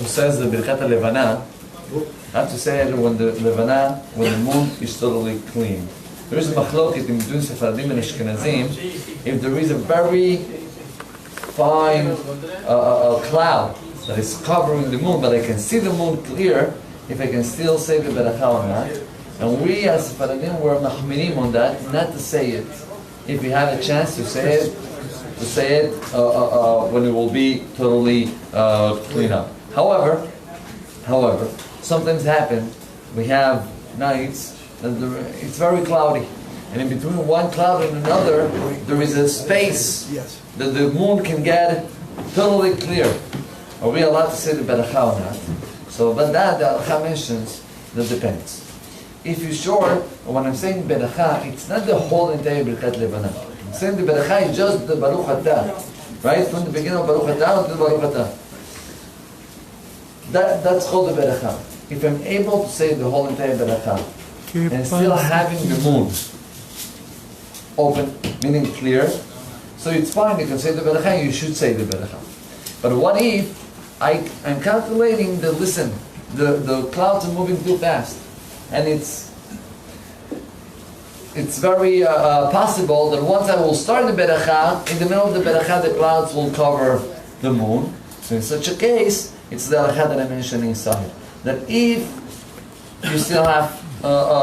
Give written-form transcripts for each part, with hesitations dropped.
says the Birkat Levana, I have to say it when the Levana, when the moon is totally clean. There is a machloket in between Sephardim and Ashkenazim if there is a very fine cloud that is covering the moon, but I can see the moon clear, if I can still say the Beracha or not. And we as Sephardim were machminim on that, not to say it. If we have a chance to say it, when it will be totally clean up. However, sometimes happen, we have nights that it's very cloudy. And in between one cloud and another, there is a space that the moon can get totally clear. Are we allowed to say the Beracha or not? So, but that, the Halacha mentions, that depends. If you're sure, when I'm saying Beracha, it's not the whole entire Birkat Levana. I'm saying the Beracha is just the Baruch Atah. Right? From the beginning of Baruch Atah to the Baruch Atah. That's called the Beracha. If I'm able to say the whole entire Beracha, and still having the moon open, meaning clear, so it's fine, you can say the Beracha, you should say the Beracha. But what if I'm calculating the clouds are moving too fast, and it's very possible that once I will start the Beracha, in the middle of the Beracha the clouds will cover the moon. So in such a case, it's the Halacha that I mentioned inside. That if you still have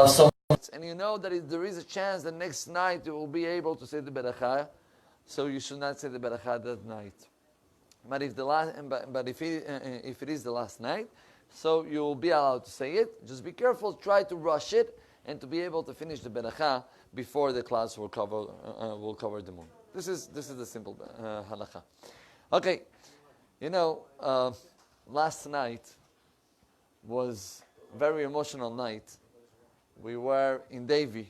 some, and you know that if there is a chance that next night you will be able to say the Beracha, so you should not say the Beracha that night. But if if it is the last night, so you will be allowed to say it. Just be careful, try to rush it, and to be able to finish the Beracha before the clouds will cover the moon. This is the simple halacha. Okay, last night was a very emotional night. We were in Davie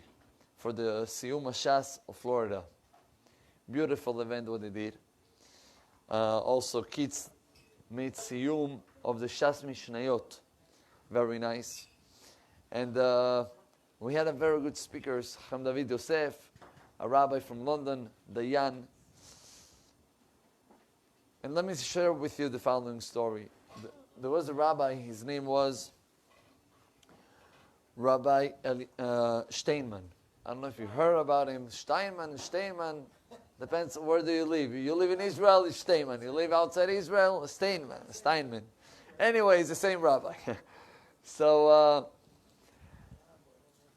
for the Siyum Hashas of Florida. Beautiful event what they did. Also, kids made Siyum of the Shas Mishnayot. Very nice. And we had a very good speakers, Chacham David Yosef, a rabbi from London, Dayan. And let me share with you the following story. There was a rabbi, his name was Rabbi Steinman. I don't know if you heard about him. Steinman, depends where do you live. You live in Israel, it's Steinman. You live outside Israel, Steinman. Anyway, it's the same rabbi. So,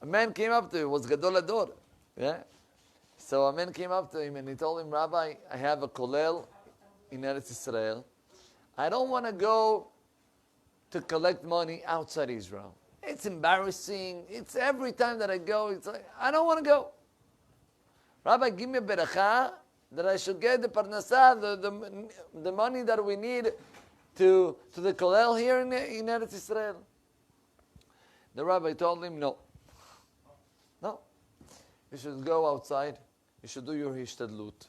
a man came up to him, was Gadol Ador. Yeah? So a man came up to him and he told him, Rabbi, I have a kollel in Eretz Israel. I don't want to go to collect money outside Israel. It's embarrassing. It's every time that I go, it's like, I don't want to go. Rabbi, give me a beracha that I should get the parnasah, the money that we need to the kollel here in Eretz Israel. The rabbi told him, no. You should go outside. You should do your hishtadlut.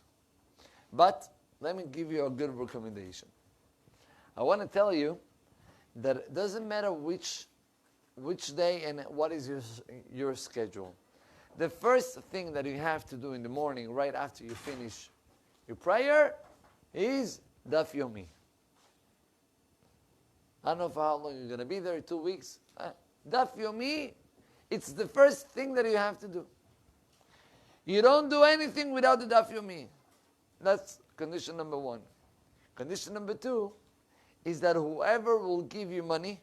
But let me give you a good recommendation. I want to tell you that it doesn't matter which day and what is your schedule. The first thing that you have to do in the morning, right after you finish your prayer, is Daf Yomi. I don't know for how long you're going to be there, 2 weeks. Daf Yomi, it's the first thing that you have to do. You don't do anything without the Daf Yomi. That's condition number 1. Condition number 2 is that whoever will give you money,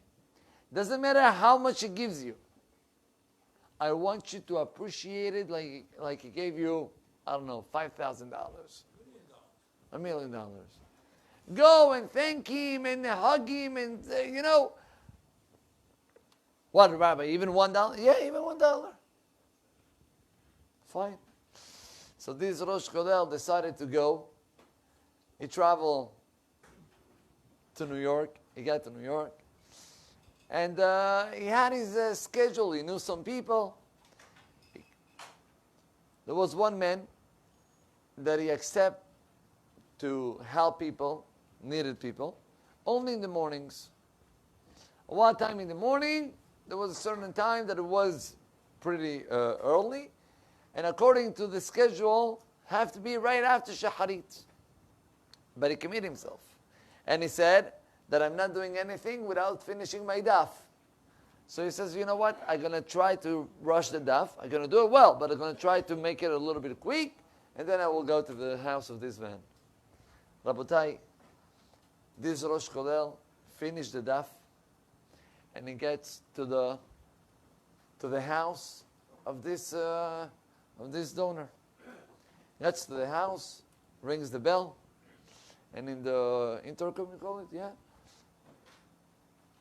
doesn't matter how much he gives you, I want you to appreciate it like he gave you, I don't know, $5,000. $1 million. Go and thank him and hug him and, What, Rabbi, even $1? Yeah, even $1. Fine. So this Rosh Kollel decided to go. He traveled to New York. He got to New York. And he had his schedule. He knew some people. There was one man that he accepted to help people, needed people, only in the mornings. One time in the morning, there was a certain time that it was pretty early. And according to the schedule, have to be right after Shaharit. But he committed himself. And he said that I'm not doing anything without finishing my daf. So he says, you know what? I'm going to try to rush the daf. I'm going to do it well, but I'm going to try to make it a little bit quick, and then I will go to the house of this man. Rabotai, this Rosh Kolel finished the daf, and he gets to the house of this donor. Gets to the house, rings the bell, and in the intercom, you call it, yeah?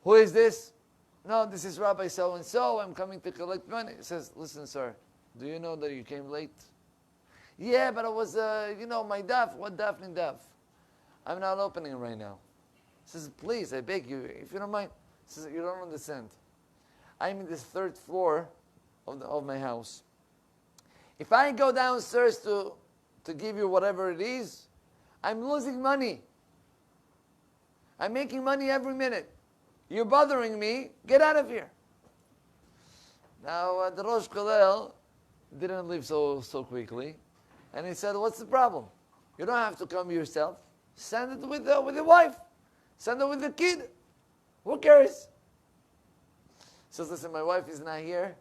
Who is this? No, this is Rabbi so-and-so. I'm coming to collect money. He says, listen, sir, do you know that you came late? Yeah, but I was, my daf. What daf in daf? I'm not opening it right now. He says, please, I beg you, if you don't mind. He says, you don't understand. I'm in the 3rd floor of my house. If I go downstairs to give you whatever it is, I'm losing money. I'm making money every minute. You're bothering me. Get out of here. Now, the Rosh Kolel didn't leave so quickly. And he said, what's the problem? You don't have to come yourself. Send it with your wife. Send it with the kid. Who cares? He says, listen, my wife is not here.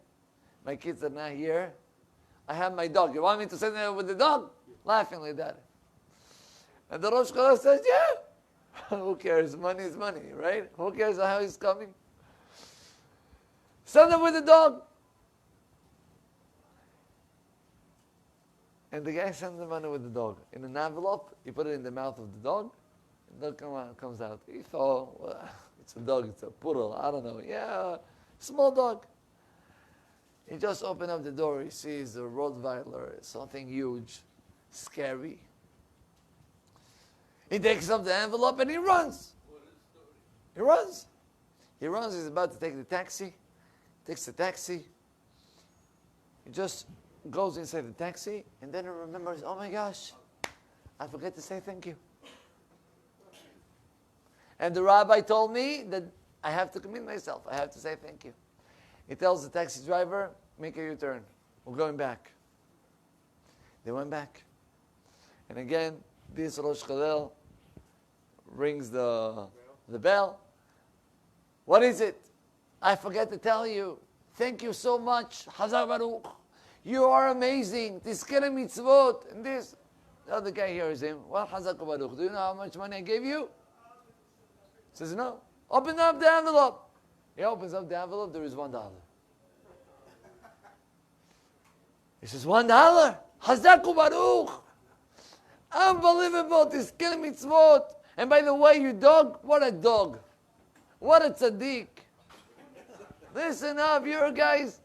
My kids are not here. I have my dog. You want me to send it with the dog? Laughing like that. And the Rosh Kolel says, yeah. Who cares? Money is money, right? Who cares how he's coming? Send him with the dog. And the guy sends the money with the dog. In an envelope, he put it in the mouth of the dog. The dog comes out. He thought, well, it's a dog, it's a poodle, I don't know. Yeah, small dog. He just opened up the door. He sees a Rottweiler, something huge, scary. He takes up the envelope and he runs. He runs. He runs. He's about to take the taxi. Takes the taxi. He just goes inside the taxi and then he remembers, oh my gosh, I forgot to say thank you. And the rabbi told me that I have to commit myself. I have to say thank you. He tells the taxi driver, make a U-turn. We're going back. They went back. And again, this Rosh Kolel rings the bell. What is it? I forgot to tell you. Thank you so much. Hazar Baruch. You are amazing. Tizkere mitzvot. And this. The other guy hears him. Well, Hazar Baruch. Do you know how much money I gave you? He says, no. Open up the envelope. He opens up the envelope. There is $1. He says, $1? Hazar Baruch. Unbelievable. Tizkere mitzvot. And by the way, you dog, what a dog. What a tzaddik. Listen up, you guys.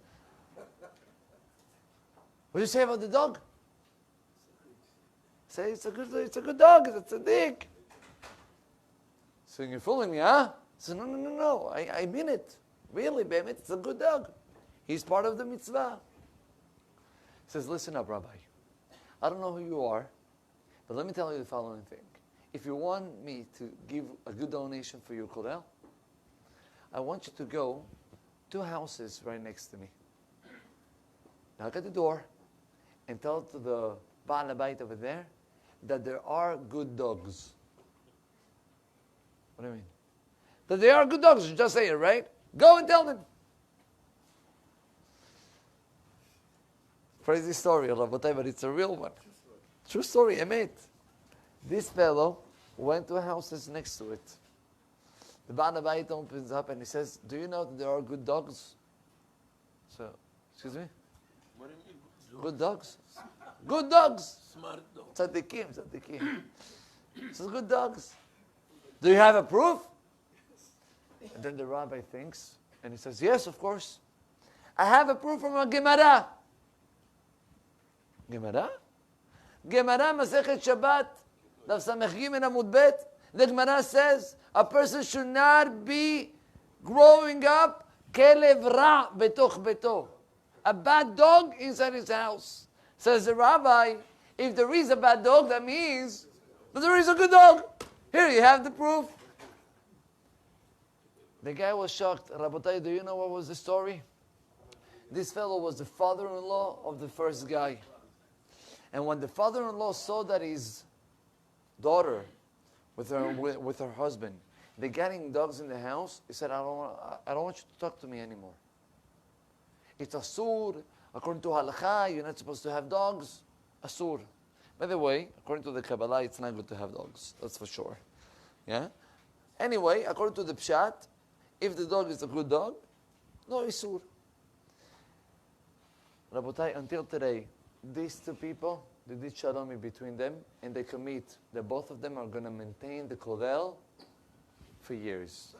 What do you say about the dog? Say it's a good dog, it's a tzaddik. So you're fooling me, huh? So no. I mean it. Really, Bemet, it's a good dog. He's part of the mitzvah. He says, listen up, Rabbi. I don't know who you are, but let me tell you the following thing. If you want me to give a good donation for your Kolel, I want you to go 2 houses right next to me. Knock at the door and tell to the Baal Habayit over there that there are good dogs. What do you mean? That there are good dogs. You just say it, right? Go and tell them. Crazy story, Rabotai, but it's a real one. True story, Emet. This fellow went to houses next to it. The Baal Habayit opens up and he says, do you know that there are good dogs? So, excuse me? What do you mean? Good dogs? Good dogs! Smart dog. Tzaddikim. He says, good dogs. Do you have a proof? And then the rabbi thinks, and he says, yes, of course. I have a proof from a Gemara. Gemara? Gemara Masechet Shabbat. Daf Samech Gimel Amud Bet. The Gemara says a person should not be growing up kelev ra betoch beto, a bad dog inside his house. Says the rabbi, if there is a bad dog, that means that there is a good dog. Here you have the proof. The guy was shocked. Rabotai, do you know what was the story? This fellow was the father-in-law of the first guy. And when the father-in-law saw that his daughter with her husband they're getting dogs in the house. He said, I don't want you to talk to me anymore. It's asur. According to halakha, you're not supposed to have dogs. Asur. By the way, according to the Kabbalah, it's not good to have dogs. That's for sure. Yeah? Anyway, according to the Pshat, if the dog is a good dog, no isur. Rabotai, until today, these two people, they did shalom between them, and they commit that both of them are going to maintain the kollel for years.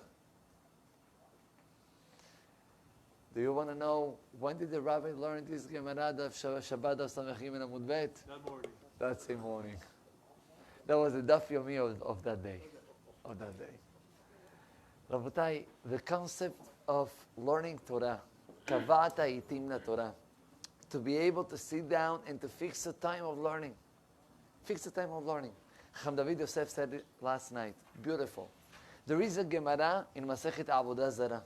Do you want to know when did the rabbi learn this Gemara of Shabbat of Samachim and Amud Bet? That morning. That same morning. That was the daf yomi of that day. Rabotai, the concept of learning Torah, kavata itimna Torah, to be able to sit down and to fix a time of learning. Fix a time of learning. Chacham David Yosef said it last night. Beautiful. There is a Gemara in Masechet Avodah Zarah.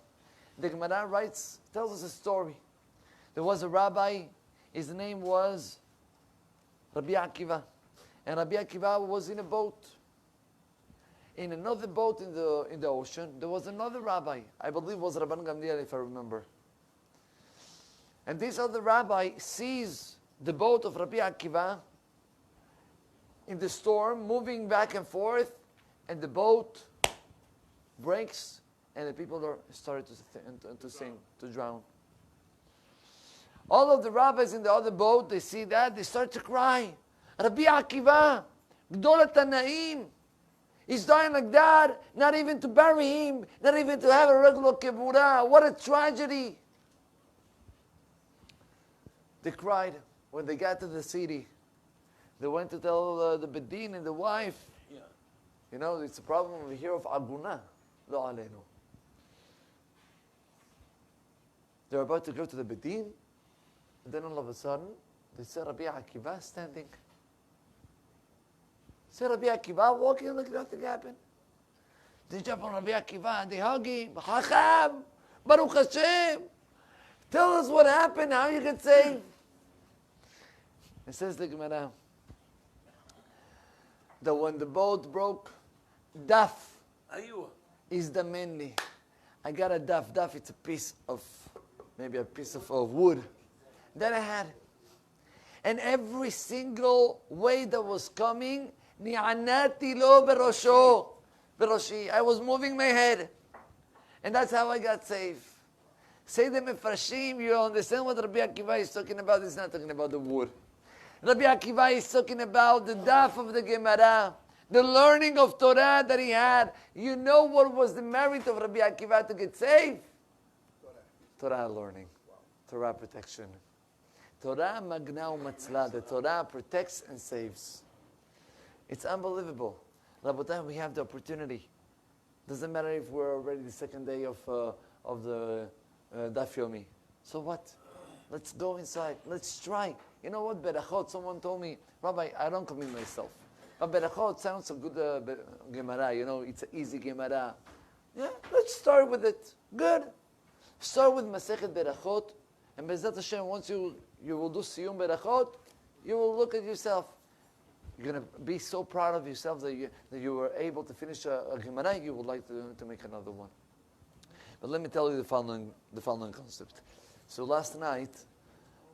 The Gemara tells us a story. There was a rabbi, his name was Rabbi Akiva. And Rabbi Akiva was in a boat. In another boat in the ocean, there was another rabbi. I believe it was Rabban Gamliel, if I remember. And this other rabbi sees the boat of Rabbi Akiva in the storm, moving back and forth, and the boat breaks, and the people started to sink, to drown. All of the rabbis in the other boat, they see that, they start to cry. Rabbi Akiva, Gdol HaTanaim, he's dying like that, not even to bury him, not even to have a regular kibura. What a tragedy. They cried. When they got to the city, they went to tell the Bedin and the wife. Yeah. You know, it's a problem over here of aguna. Lo alenu. They're about to go to the Bedin, and then all of a sudden, they see Rabbi Akiva standing. See Rabbi Akiva walking like nothing happened. They jump on Rabbi Akiva and they hug him. Chacham, Baruch Hashem, tell us what happened, how you get saved. It says the Gemara that when the boat broke, daf is the mainly. I got a daf. Daf, it's a piece of, maybe a piece of wood that I had. And every single wave that was coming, ni'anati lo berosho, beroshi. I was moving my head. And that's how I got saved. Say the Mefarshim, you understand what Rabbi Akiva is talking about? He's not talking about the wood. Rabbi Akiva is talking about the daf of the Gemara, the learning of Torah that he had. You know what was the merit of Rabbi Akiva to get saved? Torah learning. Wow. Torah protection. Torah magna u'matzla. The Torah protects and saves. It's unbelievable. Rabotai, we have the opportunity. Doesn't matter if we're already the second day of the daf yomi. So what? Let's go inside. Let's try. You know what? Berachot, someone told me, Rabbi, I don't commit myself. But Berachot sounds a good Gemara. You know, it's an easy Gemara. Yeah, let's start with it. Good. Start with Masechet Berachot. And Bezat Hashem, once you will do Siyum Berachot, you will look at yourself. You're going to be so proud of yourself that you were able to finish a Gemara. You would like to make another one. But let me tell you the following concept. So last night,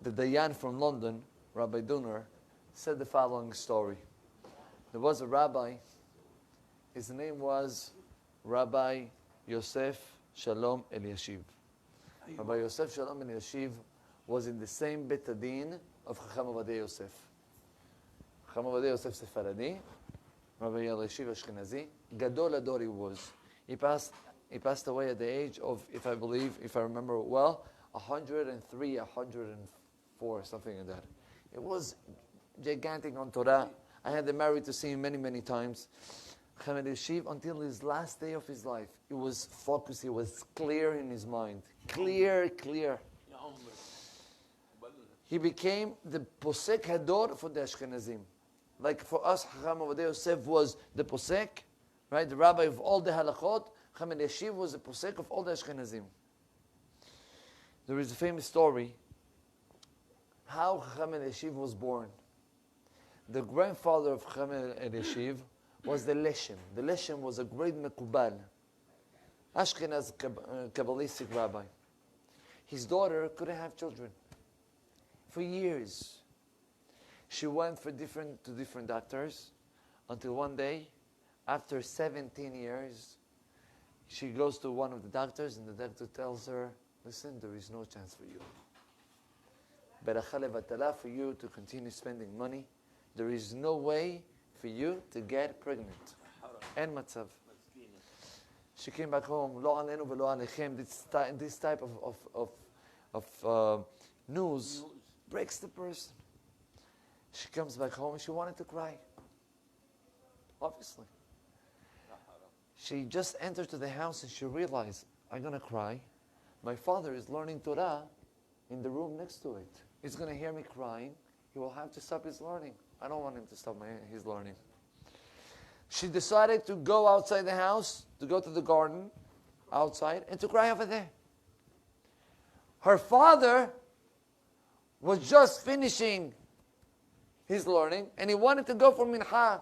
the Dayan from London, Rabbi Duner, said the following story. There was a rabbi, his name was Rabbi Yosef Shalom Eliashiv. Rabbi Yosef Shalom Eliashiv was in the same Bet Adin of Chacham Ovadia Yosef. Chacham Ovadia Yosef Sephardi, Rabbi Eliashiv Ashkenazi. Gadol Ador he was. He passed away at the age of, if I remember well, 103, 104, something like that. It was gigantic on Torah. I had the merit to see him many, many times. Chacham Eliashiv, until his last day of his life, he was focused, he was clear in his mind. Clear. He became the Posek Hador for the Ashkenazim. Like for us, Chacham Ovadia Yosef was the Posek, right? The rabbi of all the halachot. Chacham Eliashiv was the Posek of all the Ashkenazim. There is a famous story how Chacham Eliashiv was born. The grandfather of Chacham Eliashiv was the Leshem. The Leshem was a great Mekubal. Ashkenaz Kabbalistic rabbi. His daughter couldn't have children. For years, she went to different doctors, until one day, after 17 years, she goes to one of the doctors, and the doctor tells her, listen, there is no chance for you. For you to continue spending money. There is no way for you to get pregnant. And matzav. She came back home, lo alenu velo alechem. This type of news breaks the person. She comes back home and she wanted to cry. Obviously. She just entered to the house and she realized, I'm going to cry. My father is learning Torah in the room next to it. He's going to hear me crying. He will have to stop his learning. I don't want him to stop his learning. She decided to go outside the house, to go to the garden outside, and to cry over there. Her father was just finishing his learning, and he wanted to go for mincha.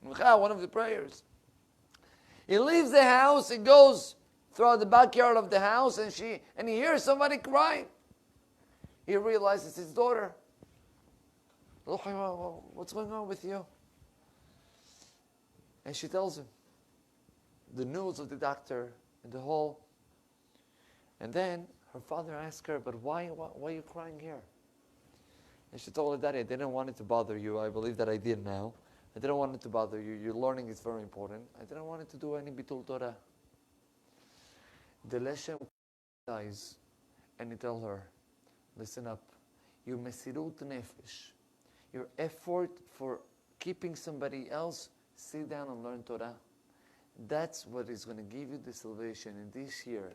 Mincha, one of the prayers. He leaves the house, he goes throughout the backyard of the house, and he hears somebody crying. He realizes his daughter. What's going on with you? And she tells him the news of the doctor and the whole. And then her father asked her, but why are you crying here? And she told her, Daddy, I didn't want it to bother you. I believe that I did now. I didn't want it to bother you. Your learning is very important. I didn't want it to do any bitul Torah. The Leshem dies, and he tells her, listen up. Your mesirut nefesh, your effort for keeping somebody else, sit down and learn Torah. That's what is going to give you the salvation. And this year,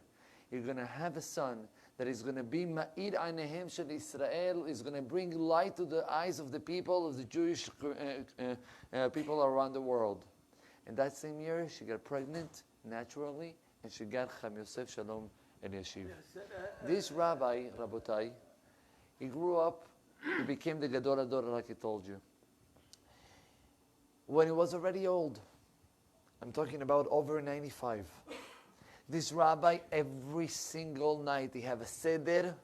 you're going to have a son that is going to be Ma'ir Einehem Shel Israel, is going to bring light to the eyes of the people, of the Jewish people around the world. And that same year, she got pregnant naturally, and she got Cham Yosef Shalom and Yeshiv. This rabbi, Rabotai, he grew up, he became the Gadol Ador, like I told you. When he was already old, I'm talking about over 95, this rabbi, every single night, he have a seder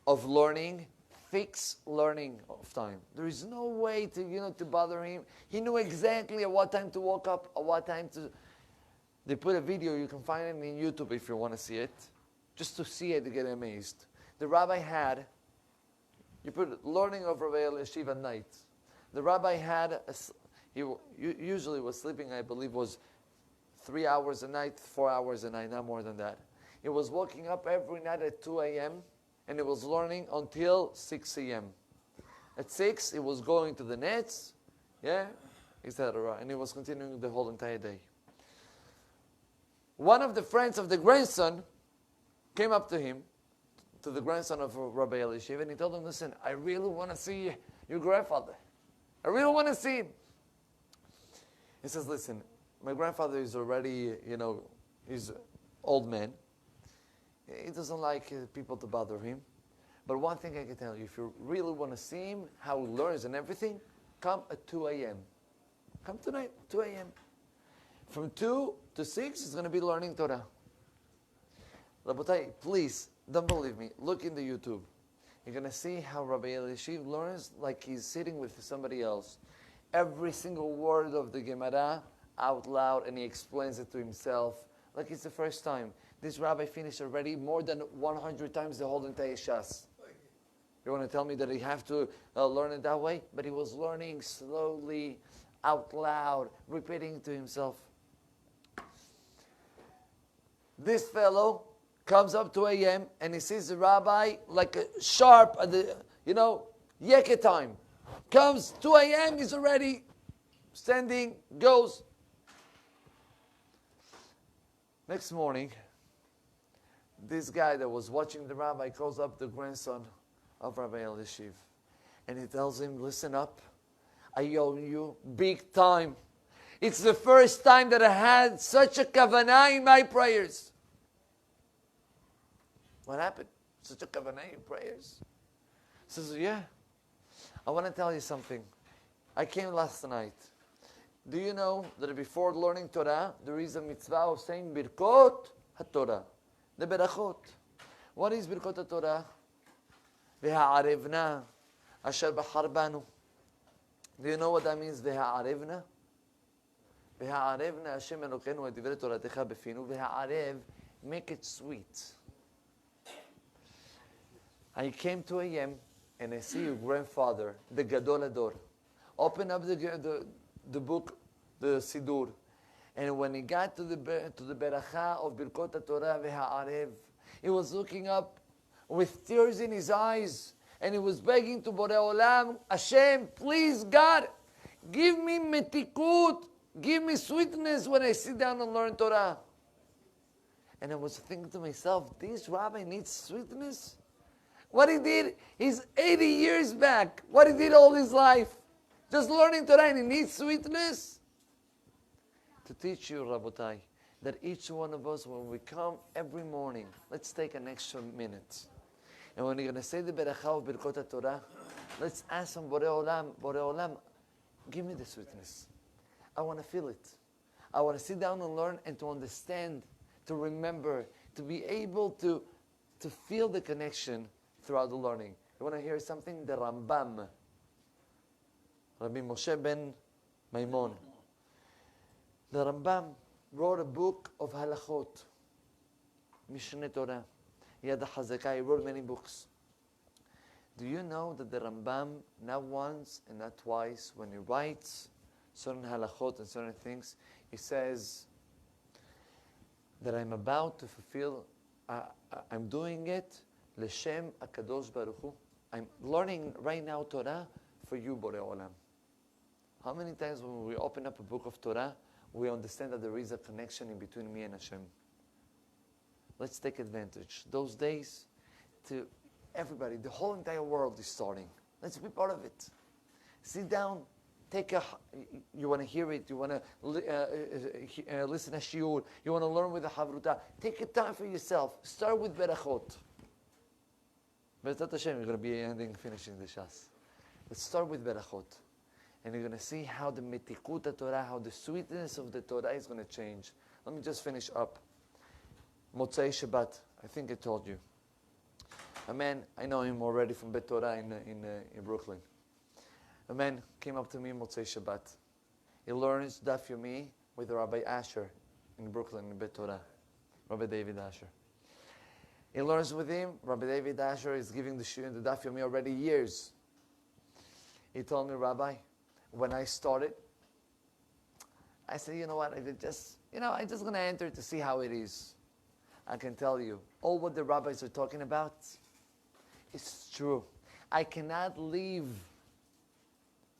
of learning, fixed learning of time. There is no way to bother him. He knew exactly at what time to wake up, at what time to. They put a video, you can find it in YouTube if you want to see it. Just to see it, to get amazed. The rabbi had, you put learning of Rabbi Yeshiv at night. The rabbi had, he usually was sleeping, I believe, was 3 hours a night, 4 hours a night, not more than that. He was waking up every night at 2 a.m. and he was learning until 6 a.m. At 6, he was going to the nets, etc. And he was continuing the whole entire day. One of the friends of the grandson came up to him, to the grandson of Rabbi Elishiv, and he told him, listen, I really want to see your grandfather. I really want to see him. He says, listen, my grandfather is already, he's an old man. He doesn't like people to bother him. But one thing I can tell you, if you really want to see him, how he learns and everything, come at 2 a.m. Come tonight, 2 a.m. From 2 to 6, he's going to be learning Torah. Rabotai, please, don't believe me. Look in the YouTube. You're going to see how Rabbi Elishiv learns like he's sitting with somebody else. Every single word of the Gemara out loud, and he explains it to himself like it's the first time. This rabbi finished already more than 100 times the whole entire Shas. You want to tell me that he have to learn it that way? But he was learning slowly, out loud, repeating to himself. This fellow comes up 2 a.m. and he sees the rabbi like a sharp at the, Yeke time. Comes 2 a.m. he's already standing, goes. Next morning, this guy that was watching the rabbi calls up the grandson of Rabbi Elishiv. And he tells him, listen up, I owe you big time. It's the first time that I had such a kavanah in my prayers. What happened? Such a kavanah in prayers? He says, yeah. I want to tell you something. I came last night. Do you know that before learning Torah, there is a mitzvah of saying Birkot HaTorah, the Berachot? What is Birkot HaTorah? V'ha'arevna asher b'char banu. Do you know what that means? V'ha'arevna? V'ha'arevna Hashem Elokeinu et divrei Toratecha b'finu. V'ha'arev, make it sweet. I came to AM and I see your grandfather, the Gadol Ador. Open up the book, the Sidur. And when he got to the Beracha of Birkot HaTorah V'ha'arev, he was looking up with tears in his eyes. And he was begging to Borei Olam, Hashem, please God, give me metikut, give me sweetness when I sit down and learn Torah. And I was thinking to myself, this rabbi needs sweetness? What he did, he's 80 years back. What he did all his life. Just learning Torah, and he needs sweetness. To teach you, Rabotai, that each one of us, when we come every morning, let's take an extra minute. And when you're going to say the Beracha of Birkot HaTorah, let's ask from Borei Olam, give me the sweetness. I want to feel it. I want to sit down and learn and to understand, to remember, to be able to feel the connection throughout the learning. You want to hear something? The Rambam, Rabbi Moshe ben Maimon. The Rambam wrote a book of halachot, Mishneh Torah. He had the Hazakah, he wrote many books. Do you know that the Rambam, not once and not twice, when he writes certain halachot and certain things, he says that I'm about to fulfill, I'm doing it, L'Shem HaKadosh Baruch Hu. I'm learning right now Torah for you, Borei Olam. How many times when we open up a book of Torah, we understand that there is a connection in between me and Hashem? Let's take advantage. Those days, to everybody, the whole entire world is starting. Let's be part of it. Sit down, you want to hear it, you want to listen to shiur, you want to learn with the Havruta. Take a time for yourself. Start with Berachot. Be'ezrat Hashem, you're going to be finishing the Shas. Let's start with Berachot. And you're going to see how the metikut Torah, how the sweetness of the Torah is going to change. Let me just finish up. Motzei Shabbat, I think I told you. A man, I know him already from Bet Torah in Brooklyn. A man came up to me Motzei Shabbat. He learns Daf Yomi with Rabbi Asher in Brooklyn in Bet Torah. Rabbi David Asher. He learns with him. Rabbi David Asher is giving the Shir in the Daf Yomi already years. He told me, Rabbi, when I started, I said, you know what, I'm just going to enter to see how it is. I can tell you, all what the rabbis are talking about is true. I cannot leave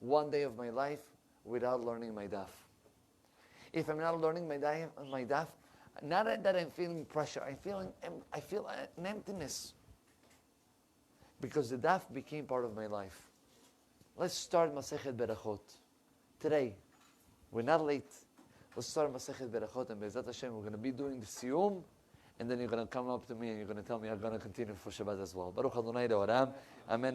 one day of my life without learning my daf. If I'm not learning my daf, not that I'm feeling pressure, I feel an emptiness. Because the daf became part of my life. Let's start Masechet Berachot. Today, we're not late. Let's start Masechet Berachot, and Be'ezrat Hashem, we're going to be doing the Siyum, and then you're going to come up to me and you're going to tell me I'm going to continue for Shabbat as well. Baruch Adonai Le'olam. Amen.